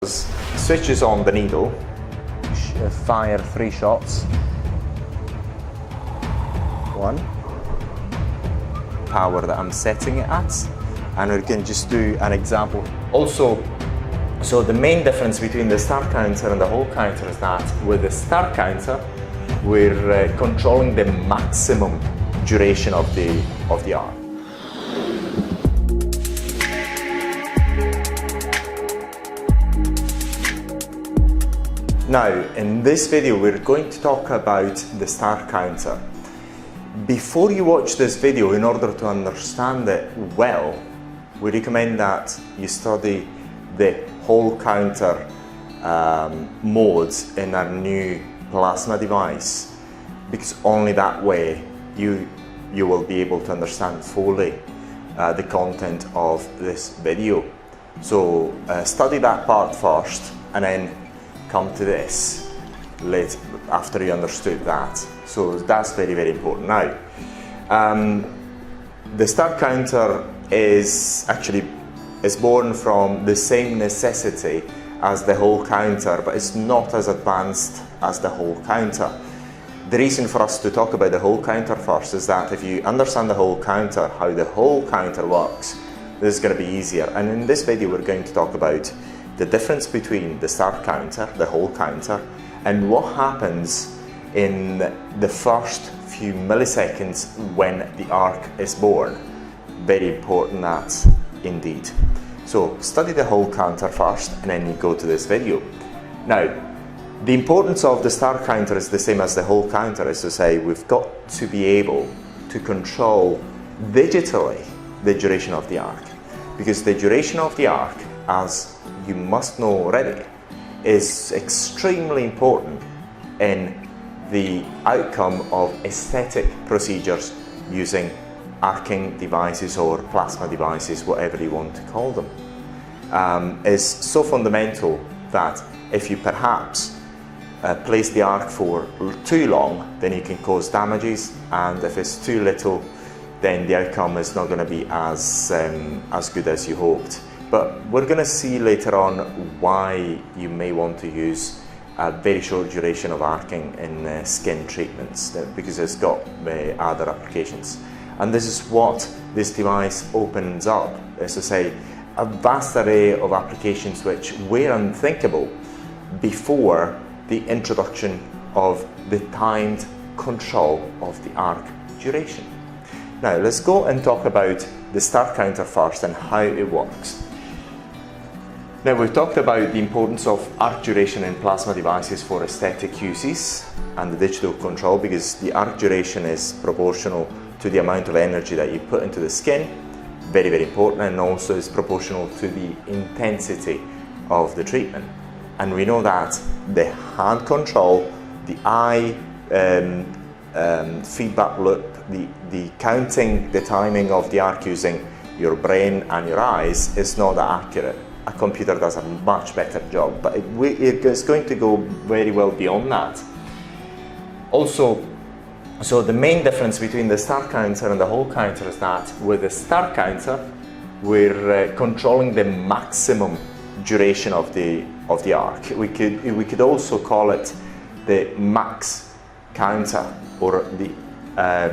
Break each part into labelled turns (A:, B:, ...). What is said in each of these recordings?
A: Switches on the needle, fire 3 shots. 1, power that I'm setting it at, and we can just do an example. Also, so the main difference between the start counter and the hold counter is that with the start counter, we're controlling the maximum duration of the arc. Now, in this video, we're going to talk about the start counter. Before you watch this video, in order to understand it well, we recommend that you study the hold counter modes in our new plasma device, because only that way you will be able to understand fully the content of this video. So study that part first, and then come to this later after you understood that. So that's very, very important. Now, the start counter is born from the same necessity as the hold counter, but it's not as advanced as the hold counter. The reason for us to talk about the hold counter first is that if you understand the hold counter, how the hold counter works, this is going to be easier. And in this video, we're going to talk about the difference between the start counter, the hold counter, and what happens in the first few milliseconds when the arc is born. Very important that indeed. So study the hold counter first, and then you go to this video. Now, the importance of the start counter is the same as the hold counter, is to say we've got to be able to control digitally the duration of the arc, because the duration of the arc, as you must know already, is extremely important in the outcome of aesthetic procedures using arcing devices or plasma devices, whatever you want to call them. Is so fundamental that if you perhaps place the arc for too long, then you can cause damages, and if it's too little, then the outcome is not going to be as good as you hoped. But we're going to see later on why you may want to use a very short duration of arcing in skin treatments, because it's got other applications. And this is what this device opens up, is to say, a vast array of applications which were unthinkable before the introduction of the timed control of the arc duration. Now, let's go and talk about the start counter first and how it works. Now, we've talked about the importance of arc duration in plasma devices for aesthetic uses and the digital control, because the arc duration is proportional to the amount of energy that you put into the skin. Very, very important, and also is proportional to the intensity of the treatment. And we know that the hand control, the eye feedback loop, the counting, the timing of the arc using your brain and your eyes is not that accurate. A computer does a much better job, but it is going to go very well beyond that. Also, so the main difference between the start counter and the hold counter is that with the start counter, we're controlling the maximum duration of the arc. We could also call it the max counter, or the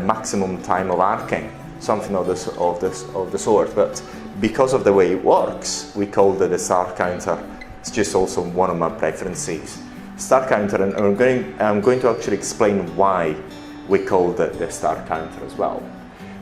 A: maximum time of arcing, something of the sort. But because of the way it works, we call it the start counter. It's just also one of my preferences. Start counter, and I'm going to actually explain why we call it the start counter as well.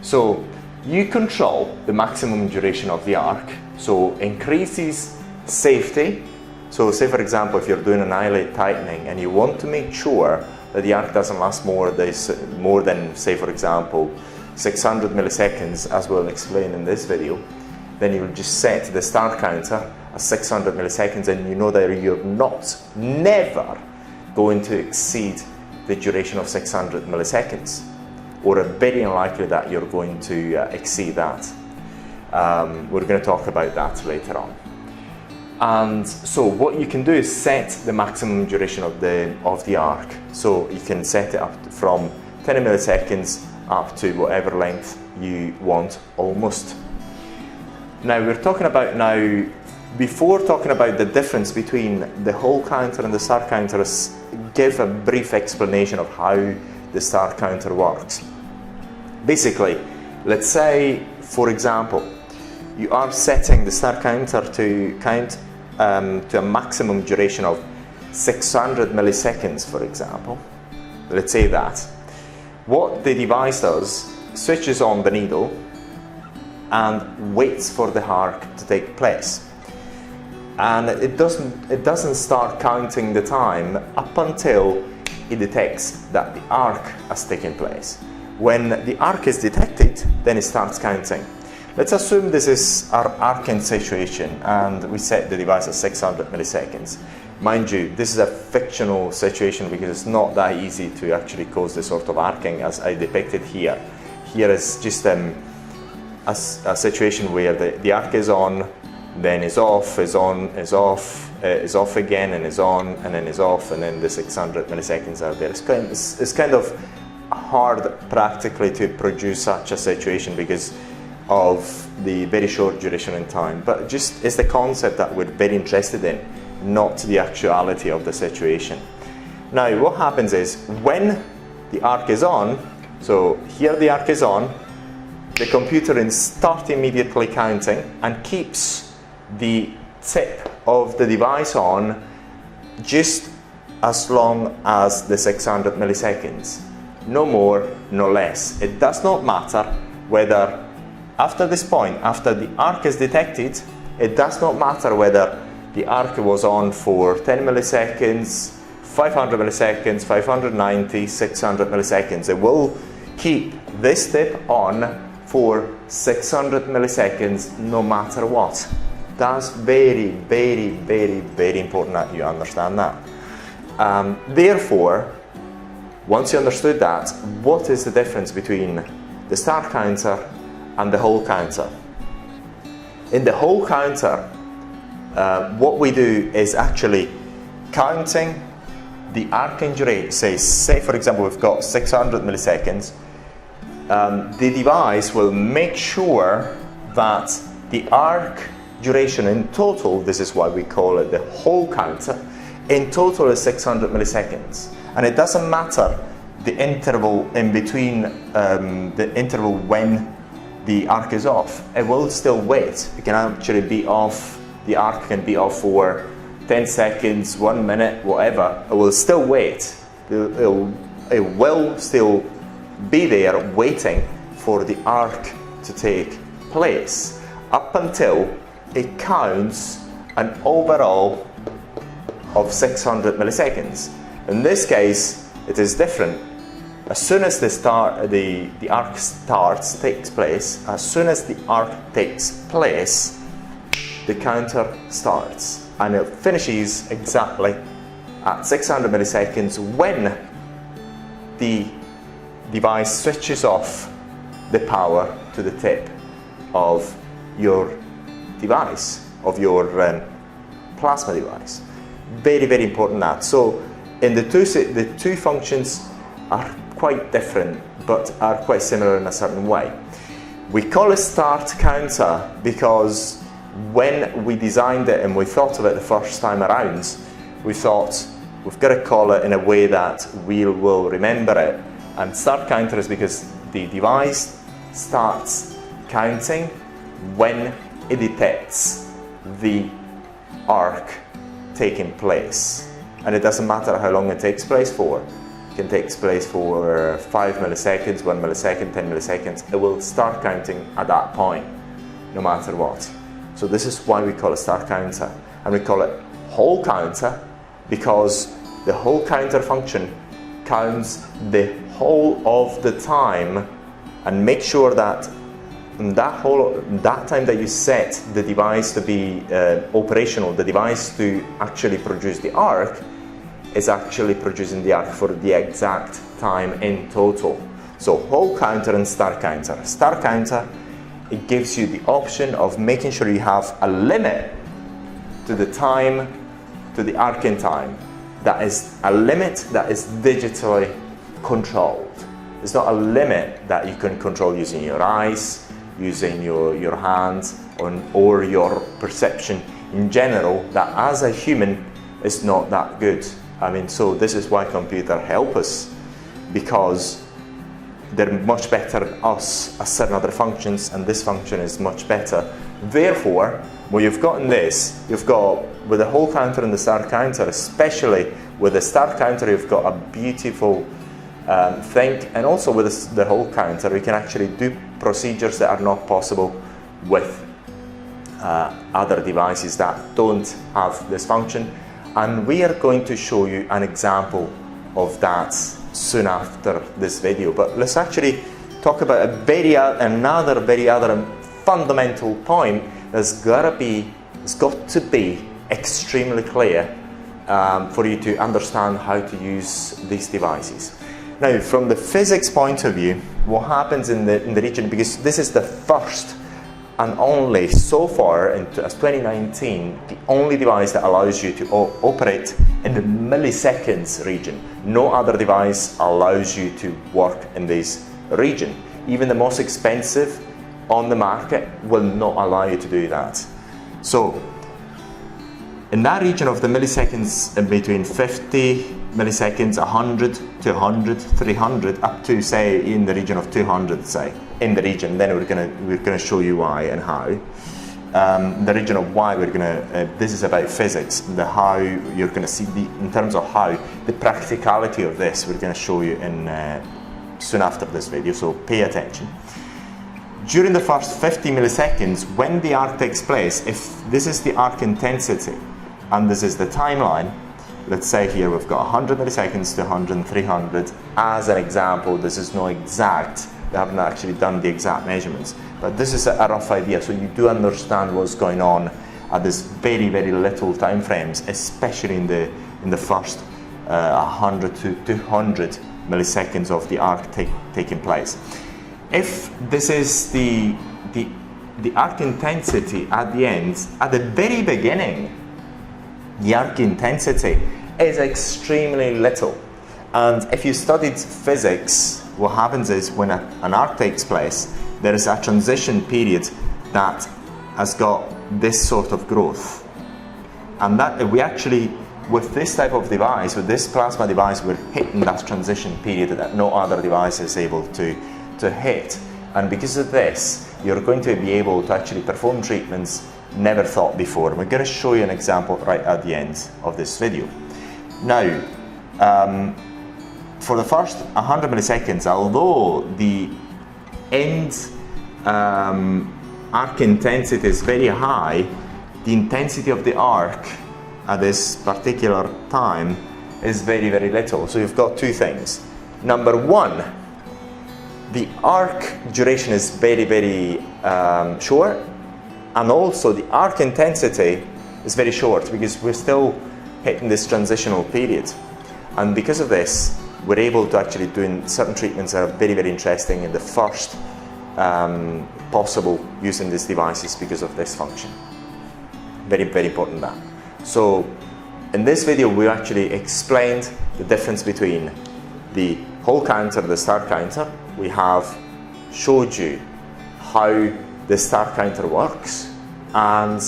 A: So you control the maximum duration of the arc, so increases safety. So say for example, if you're doing an eyelid tightening and you want to make sure that the arc doesn't last more than, say for example, 600 milliseconds, as we'll explain in this video, then you'll just set the start counter at 600 milliseconds, and you know that you're never going to exceed the duration of 600 milliseconds, or very unlikely that you're going to exceed that. We're going to talk about that later on. And so what you can do is set the maximum duration of the arc. So you can set it up from 10 milliseconds up to whatever length you want, almost. Now we're talking about Before talking about the difference between the whole counter and the start counter, let's give a brief explanation of how the start counter works. Basically, let's say, for example, you are setting the start counter to count to a maximum duration of 600 milliseconds, for example. Let's say that. What the device does, switches on the needle and waits for the arc to take place. And it doesn't start counting the time up until it detects that the arc has taken place. When the arc is detected, then it starts counting. Let's assume this is our arcing situation and we set the device at 600 milliseconds. Mind you, this is a fictional situation because it's not that easy to actually cause the sort of arcing as I depicted here. Here is just a situation where the arc is on, then is off, is on, is off again, and is on, and then is off, and then the 600 milliseconds are there. It's kind of hard practically to produce such a situation because of the very short duration in time, but just it's the concept that we're very interested in, not the actuality of the situation. Now what happens is when the arc is on, so here the arc is on, the computer will start immediately counting and keeps the tip of the device on just as long as the 600 milliseconds. No more, no less. It does not matter whether after this point, after the arc is detected, it does not matter whether the arc was on for 10 milliseconds, 500 milliseconds, 590, 600 milliseconds. It will keep this tip on for 600 milliseconds no matter what. That's very, very, very, very important that you understand that. Therefore, once you understood that, what is the difference between the start counter and the whole counter? In the whole counter, what we do is actually counting the arcing rate. Say for example we've got 600 milliseconds. The device will make sure that the arc duration in total, this is why we call it the whole counter, in total is 600 milliseconds. And it doesn't matter the interval in between, the interval when the arc is off. It will still wait. It can actually be off, the arc can be off for 10 seconds, 1 minute, whatever. It will still wait. It will still be there waiting for the arc to take place up until it counts an overall of 600 milliseconds. In this case, it is different. As soon as the arc takes place, as soon as the arc takes place, the counter starts and it finishes exactly at 600 milliseconds when the device switches off the power to the tip of your device, of your plasma device. Very, very important that. So in the two functions are quite different but are quite similar in a certain way. We call it start counter because when we designed it and we thought of it the first time around, we thought we've got to call it in a way that we will remember it. And start counter is because the device starts counting when it detects the arc taking place. And it doesn't matter how long it takes place for. It can take place for 5 milliseconds, 1 millisecond, 10 milliseconds. It will start counting at that point, no matter what. So this is why we call it start counter. And we call it whole counter because the whole counter function counts the whole of the time and make sure that that time that you set the device to be operational, the device to actually produce the arc, is actually producing the arc for the exact time in total. So whole counter and start counter. Start counter, it gives you the option of making sure you have a limit to the time, to the arcing time. That is a limit that is digitally controlled. It's not a limit that you can control using your eyes, using your hands, or your perception in general that as a human is not that good. I mean, so this is why computers help us, because they're much better than us at certain other functions, and this function is much better. Therefore, what you've got in this, you've got with the whole counter and the start counter, especially with the start counter, you've got a beautiful thing, and also with the whole counter, we can actually do procedures that are not possible with other devices that don't have this function. And we are going to show you an example of that soon after this video. But let's actually talk about another very fundamental point that's got to be extremely clear for you to understand how to use these devices. Now, from the physics point of view, what happens in the region, because this is the first and only, so far, as 2019, the only device that allows you to operate in the milliseconds region. No other device allows you to work in this region. Even the most expensive on the market will not allow you to do that. So, in that region of the milliseconds, in between 50 milliseconds, 100, 200, 300, up to, say, in the region of 200, say, in the region, then we're gonna show you why and how. The region of why this is about physics, the how you're gonna see in terms of how, the practicality of this, we're gonna show you in soon after this video, so pay attention. During the first 50 milliseconds, when the arc takes place, if this is the arc intensity, and this is the timeline, let's say here we've got 100 milliseconds to 100 and 300. As an example, this is no exact, we haven't actually done the exact measurements, but this is a rough idea, so you do understand what's going on at this very little time frames, especially in the first 100 to 200 milliseconds of the arc taking place. If this is the arc intensity at the end, at the very beginning, the arc intensity is extremely little. And if you studied physics, what happens is when an arc takes place, there is a transition period that has got this sort of growth. And that we actually, with this type of device, with this plasma device, we're hitting that transition period that no other device is able to hit. And because of this, you're going to be able to actually perform treatments never thought before. We're going to show you an example right at the end of this video. Now, for the first 100 milliseconds, although the end arc intensity is very high, the intensity of the arc at this particular time is very little. So you've got two things. Number one, the arc duration is very short, and also the arc intensity is very short because we're still hitting this transitional period. And because of this, we're able to actually do certain treatments that are very interesting in the first possible using these devices because of this function. Very important that. So in this video, we actually explained the difference between the whole counter, the start counter. We have showed you how the start counter works, and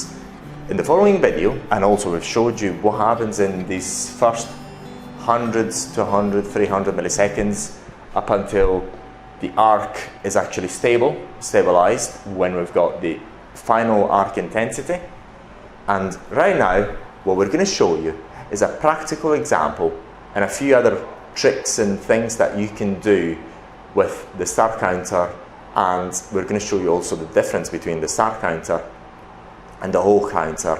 A: in the following video, and also we've showed you what happens in these first hundreds to 100, 300 milliseconds up until the arc is actually stabilized when we've got the final arc intensity. And right now, what we're going to show you is a practical example and a few other tricks and things that you can do with the start counter, and we're going to show you also the difference between the start counter and the whole counter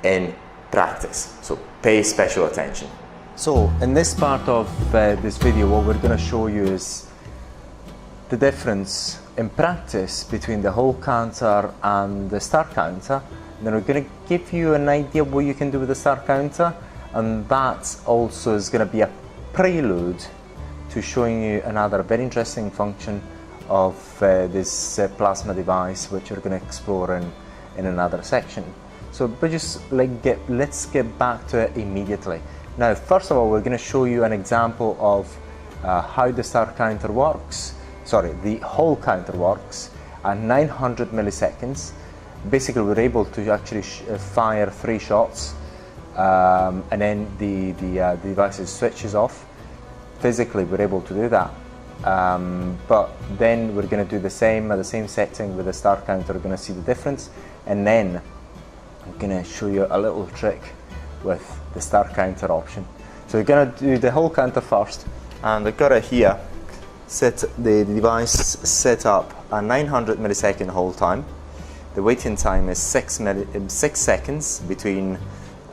A: in practice. So pay special attention.
B: So in this part of this video, what we're going to show you is the difference in practice between the whole counter and the start counter. And then we're going to give you an idea of what you can do with the start counter, and that also is going to be a prelude to showing you another very interesting function of this plasma device, which we're going to explore in another section. So but just let's get back to it immediately. Now, first of all, we're going to show you an example of how the start counter works, the whole counter works at 900 milliseconds. basically we're able to actually fire 3 shots, and then the device switches off. Physically we're able to do that, but then we're going to do the same at the same setting with the star counter. We're going to see the difference, and then I'm going to show you a little trick with the star counter option. So we're going to do the whole counter first, and I've got it here. Set the device set up a 900 millisecond hold time. The waiting time is 6 seconds between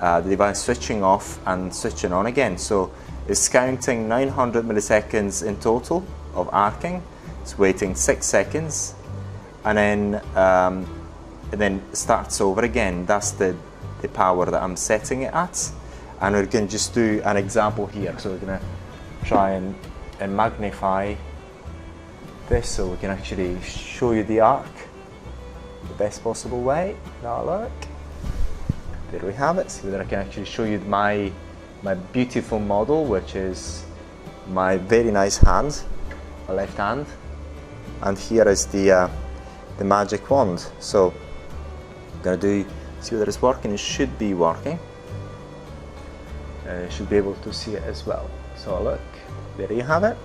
B: the device switching off and switching on again. So it's counting 900 milliseconds in total of arcing. It's waiting 6 seconds, and then starts over again. That's the power that I'm setting it at. And we're going to just do an example here. So we're going to try and magnify this so we can actually show you the arc the best possible way. Now look, there we have it. So that I can actually show you my beautiful model, which is my very nice hand, a left hand, and here is the magic wand. So I'm gonna see whether it's working. It should be working. You should be able to see it as well. So look, there you have it.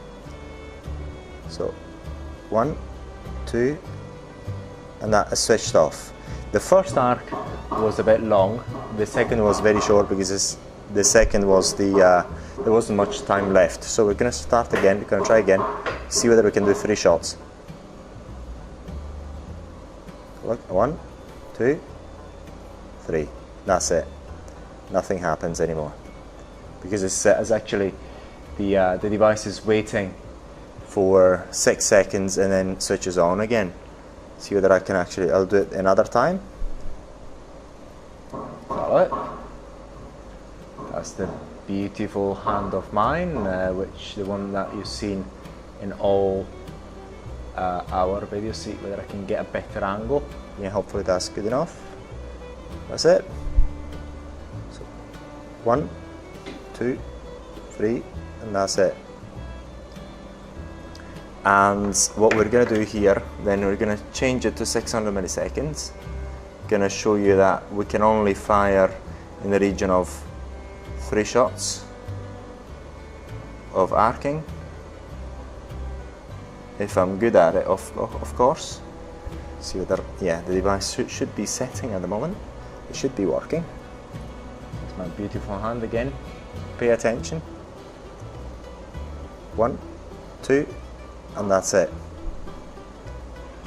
B: So 1, 2, and that is switched off. The first arc was a bit long. The second was very short because the second was there wasn't much time left. So we're going to start again. We're going to try again. See whether we can do 3 shots. Look, 1, 2, 3. That's it. Nothing happens anymore because it's actually the device is waiting for 6 seconds and then switches on again. See whether I can actually, I'll do it another time. Alright. That's the beautiful hand of mine, which the one that you've seen in all our videos. See whether I can get a better angle. Yeah, hopefully that's good enough. That's it. So 1, 2, 3, and that's it. And what we're going to do here, then we're going to change it to 600 milliseconds. Going to show you that we can only fire in the region of 3 shots of arcing, if I'm good at it, of course. See whether, yeah, the device should be setting at the moment. It should be working. It's my beautiful hand again. Pay attention. 1, 2, and that's it.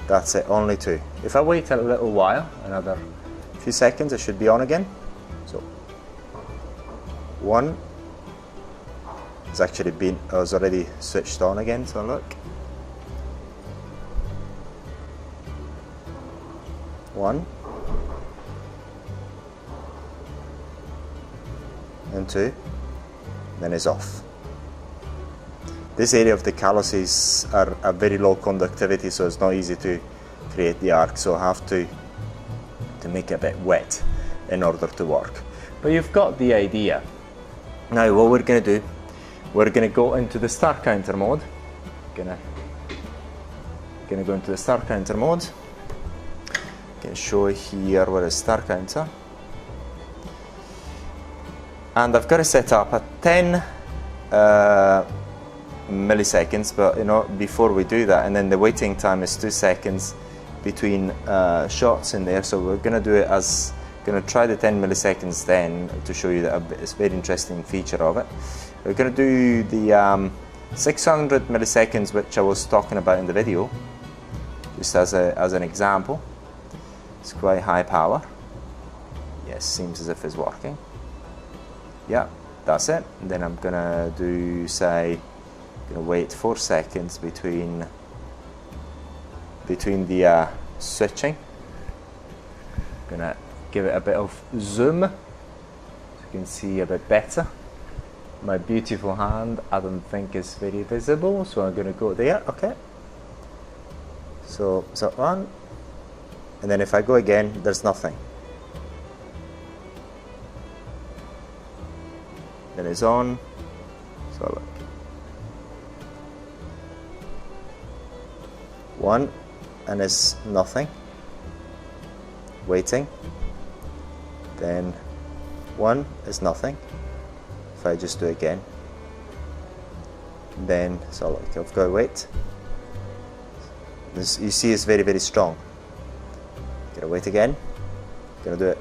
B: That's it, only 2. If I wait a little while, another few seconds, it should be on again. So 1 has actually was already switched on again, so look. 1 and 2, then it's off. This area of the calluses are very low conductivity, so it's not easy to create the arc, so I have to make it a bit wet in order to work. But you've got the idea. Now what we're going to do, we're going to go into the star counter mode. Gonna go into the star counter mode. Can show here where is star counter. And I've got it set up at 10 milliseconds, but you know, before we do that, and then the waiting time is 2 seconds between shots in there. So we're going to do it as, going to try the 10 milliseconds then to show you that it's a very interesting feature of it. We're going to do the 600 milliseconds, which I was talking about in the video, just as an example. It's quite high power. Yes, seems as if it's working. Yeah, that's it. And then I'm gonna do, say, gonna wait 4 seconds between the switching. Gonna give it a bit of zoom so you can see a bit better. My beautiful hand, I don't think is very visible, so I'm gonna go there. Okay. So on, and then if I go again, there's nothing. Then it's on. So look. 1, and it's nothing. waiting. Then 1 is nothing. If I just do it again, then so look, I've got to wait. This, you see, it's very, very strong. Gotta wait again. Gonna do it.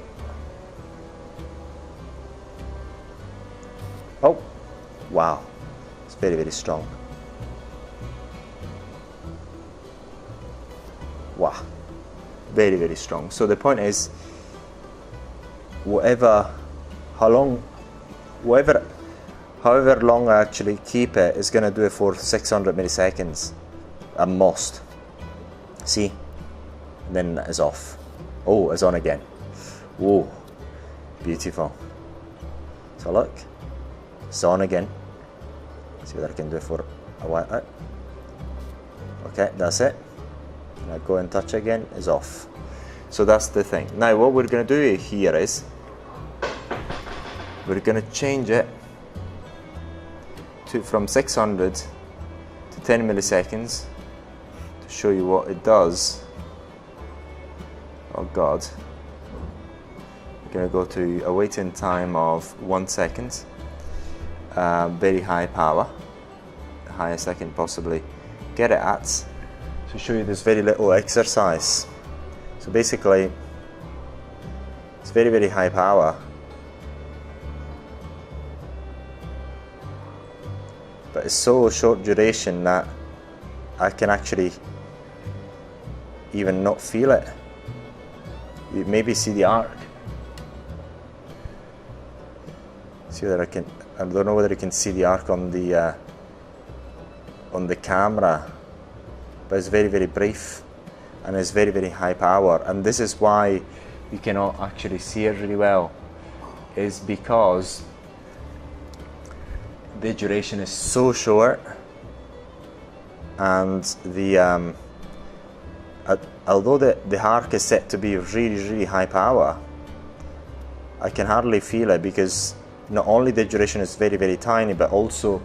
B: Oh, wow, it's very, very strong. Wow, very, very strong. So the point is, however long I actually keep it, is gonna do it for 600 milliseconds at most. See, and then it's off. Oh, it's on again. Whoa, beautiful. So look, it's on again. See what I can do for a while. Okay, that's it. And I go and touch again, it's off. So that's the thing. Now what we're going to do here is we're going to change it to from 600 to 10 milliseconds to show you what it does. Oh God. We're going to go to a waiting time of 1 second. Very high power, the highest I can possibly get it at. To show you this very little exercise. So basically, it's very, very high power. But it's so short duration that I can actually even not feel it. You maybe see the arc. See whether I don't know whether you can see the arc on the camera, but it's very, very brief and it's very, very high power. And this is why you cannot actually see it really well, is because the duration is so short, and the although the arc is set to be really, really high power, I can hardly feel it, because not only the duration is very, very tiny, but also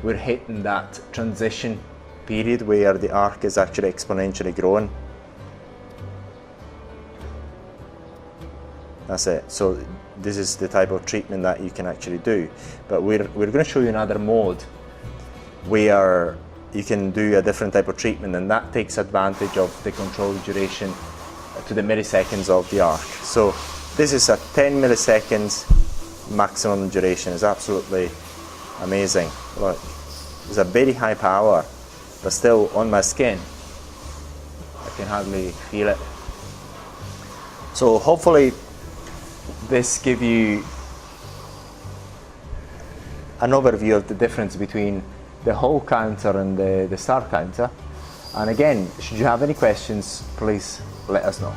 B: we're hitting that transition period where the arc is actually exponentially growing. That's it. So this is the type of treatment that you can actually do. But we're going to show you another mode where you can do a different type of treatment, and that takes advantage of the controlled duration to the milliseconds of the arc. So this is a 10 milliseconds maximum duration. It's absolutely amazing. Look, it's a very high power, but still on my skin I can hardly feel it. So hopefully this gives you an overview of the difference between the whole counter and the star counter. And again, should you have any questions, please let us know.